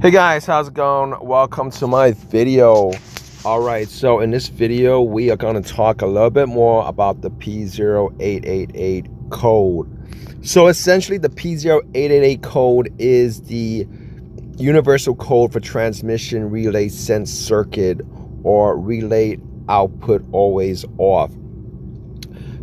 Hey guys, how's it going? Welcome to my video. Alright, so in this video we are going to talk a little bit more about the P0888 code. So essentially the P0888 code is the universal code for transmission relay sense circuit, or relay output always off.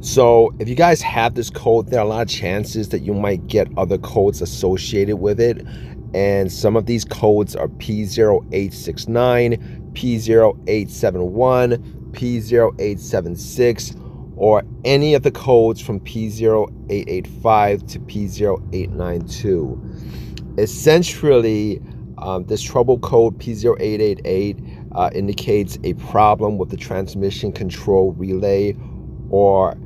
So if you guys have this code, there are a lot of chances that you might get other codes associated with it. And some of these codes are P0869, P0871, P0876, or any of the codes from P0885 to P0892. Essentially, this trouble code P0888 indicates a problem with the transmission control relay, or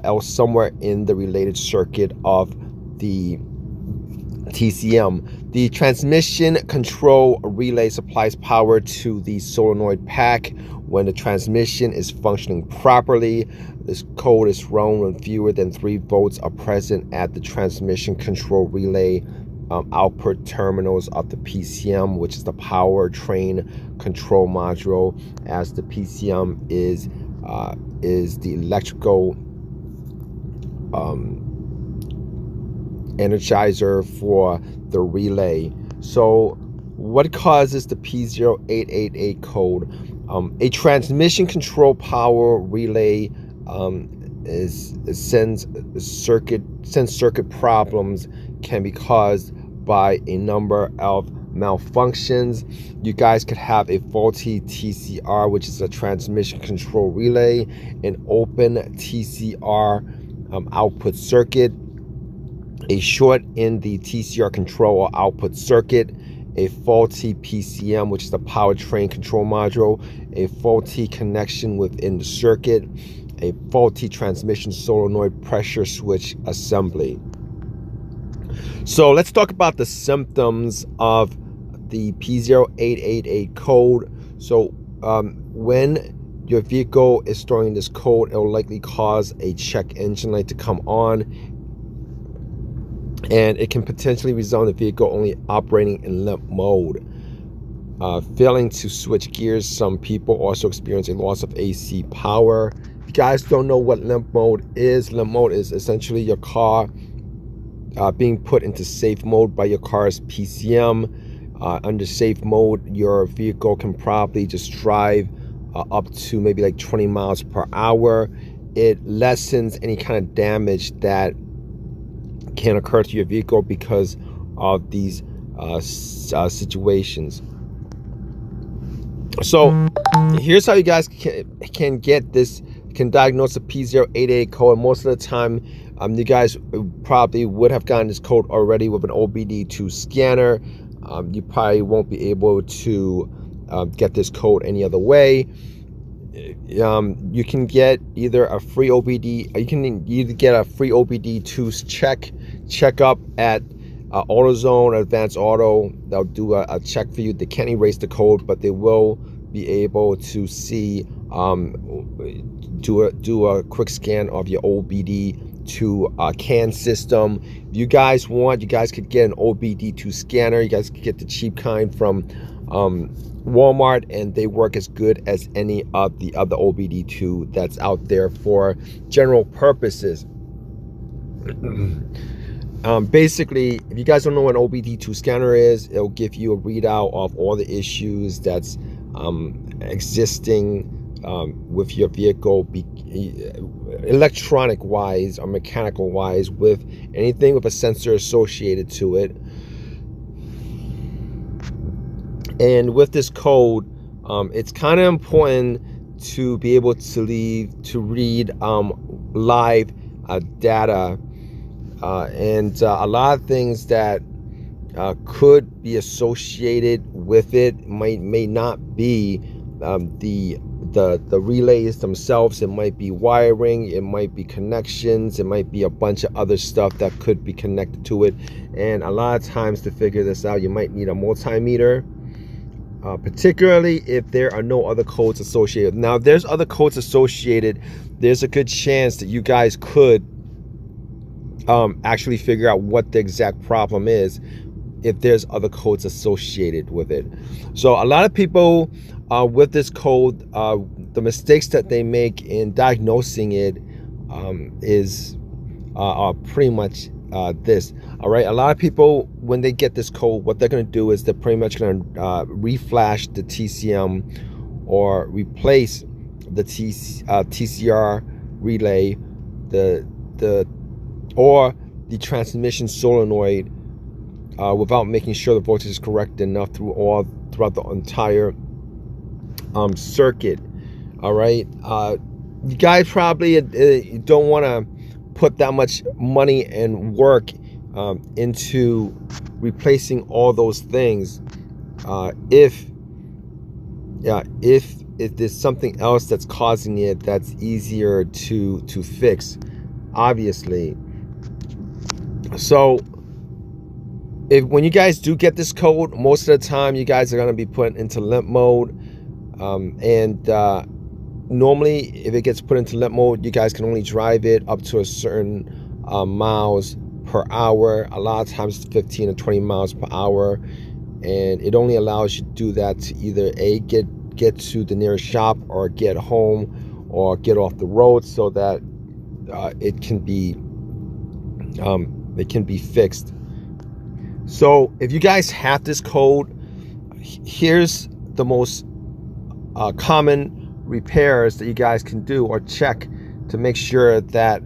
else somewhere in the related circuit of the TCM. The transmission control relay supplies power to the solenoid pack. When the transmission is functioning properly, this code is run when fewer than 3 volts are present at the transmission control relay output terminals of the PCM, which is the powertrain control module, as the PCM is the electrical energizer for the relay. So what causes the P0888 code? A transmission control power relay sends circuit problems can be caused by a number of malfunctions. You guys could have a faulty TCR, which is a transmission control relay, an open TCR output circuit, a short in the TCR control or output circuit, a faulty PCM, which is the powertrain control module, a faulty connection within the circuit, a faulty transmission solenoid pressure switch assembly. So let's talk about the symptoms of the P0888 code. So when your vehicle is storing this code, it will likely cause a check engine light to come on, and it can potentially result in the vehicle only operating in limp mode. Failing to switch gears, some people also experience a loss of AC power. If you guys don't know what limp mode is essentially your car being put into safe mode by your car's PCM. Under safe mode, your vehicle can probably just drive up to maybe like 20 miles per hour. It lessens any kind of damage that can occur to your vehicle because of these situations. So here's how you guys can get this, can diagnose the P0888 code. Most of the time, you guys probably would have gotten this code already with an OBD2 scanner. You probably won't be able to get this code any other way. You can get either a free OBD, you can either get a free OBD2 check up at AutoZone or Advanced Auto. They'll do a check for you. They can't erase the code, but they will be able to see, do a quick scan of your OBD2 CAN system. If you guys want, you guys could get an OBD2 scanner. You guys could get the cheap kind from Walmart, and they work as good as any of the other OBD2 that's out there for general purposes. Basically, if you guys don't know what an OBD2 scanner is, it'll give you a readout of all the issues that's existing with your vehicle, electronic wise or mechanical wise, with anything with a sensor associated to it. And with this code, it's kind of important to be able to read live data, and a lot of things that could be associated with it may not be the relays themselves. It might be wiring, it might be connections, it might be a bunch of other stuff that could be connected to it. And a lot of times, to figure this out, you might need a multimeter. Particularly if there are no other codes associated. Now, if there's other codes associated, there's a good chance that you guys could actually figure out what the exact problem is. if there's other codes associated with it. So a lot of people with this code, the mistakes that they make in diagnosing it are pretty much this. All right, a lot of people, when they get this code, what they're going to do is they're pretty much going to reflash the TCM or replace the TCR relay, or the transmission solenoid without making sure the voltage is correct enough throughout the entire circuit. All right, you guys probably don't want to put that much money and work into replacing all those things if there's something else that's causing it that's easier to fix, obviously. So when you guys do get this code, most of the time you guys are going to be put into limp mode, normally if it gets put into limp mode, you guys can only drive it up to a certain miles per hour. A lot of times it's 15 or 20 miles per hour, and it only allows you to do that to either get to the nearest shop, or get home, or get off the road, so that it can be fixed. So if you guys have this code, here's the most common repairs that you guys can do or check to make sure that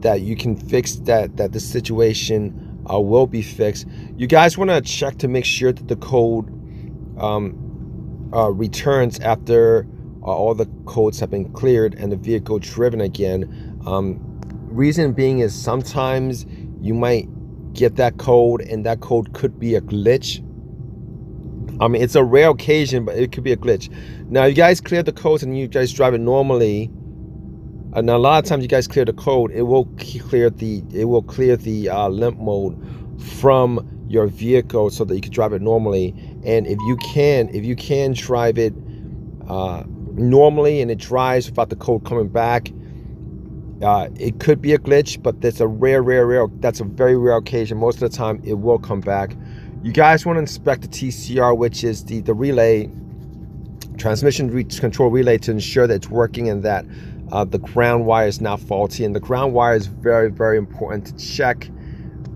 that you can fix that the situation will be fixed. You guys want to check to make sure that the code returns after all the codes have been cleared and the vehicle driven again. Reason being is sometimes you might get that code, and that code could be a glitch. I mean, it's a rare occasion, but it could be a glitch. Now, you guys clear the codes and you guys drive it normally, and a lot of times you guys clear the code, it will clear the limp mode from your vehicle so that you can drive it normally. And if you can drive it normally and it drives without the code coming back, it could be a glitch, but that's a that's a very rare occasion. Most of the time it will come back. You guys want to inspect the TCR, which is the relay, transmission control relay, to ensure that it's working and that the ground wire is not faulty. And the ground wire is very, very important to check,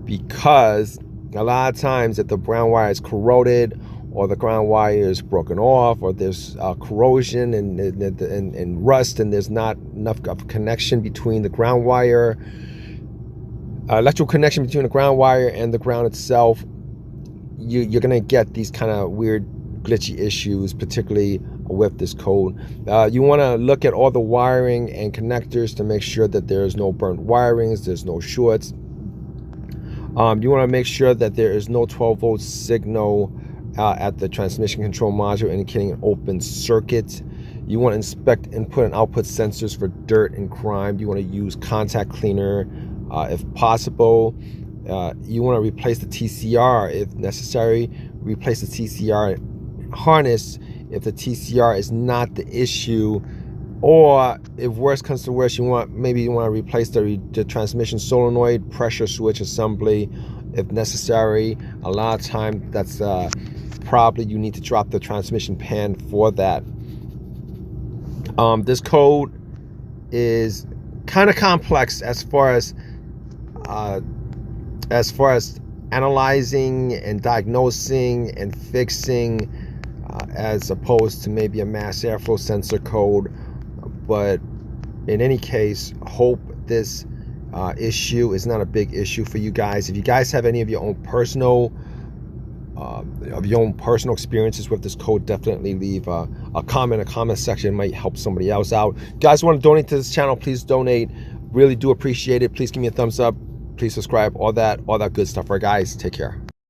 because a lot of times if the ground wire is corroded, or the ground wire is broken off, or there's corrosion and rust, and there's not enough of a connection between the ground wire, electrical connection between the ground wire and the ground itself, you're gonna get these kind of weird glitchy issues, particularly with this code. You want to look at all the wiring and connectors to make sure that there's no burnt wirings, there's no shorts. You want to make sure that there is no 12-volt signal at the transmission control module indicating an open circuit. You want to inspect input and output sensors for dirt and grime. You want to use contact cleaner if possible. You want to replace the TCR if necessary. Replace the TCR harness if the TCR is not the issue, or if worse comes to worse, you want to replace the transmission solenoid, pressure switch assembly if necessary. A lot of time that's probably you need to drop the transmission pan for that. This code is kind of complex as far as analyzing and diagnosing and fixing, as opposed to maybe a mass airflow sensor code. But in any case, hope this issue is not a big issue for you guys. If you guys have any of your own personal experiences with this code, definitely leave a comment in the comment section. It might help somebody else out. If you guys want to donate to this channel, please donate. Really do appreciate it. Please give me a thumbs up. Please subscribe. All that good stuff. All right, guys, take care.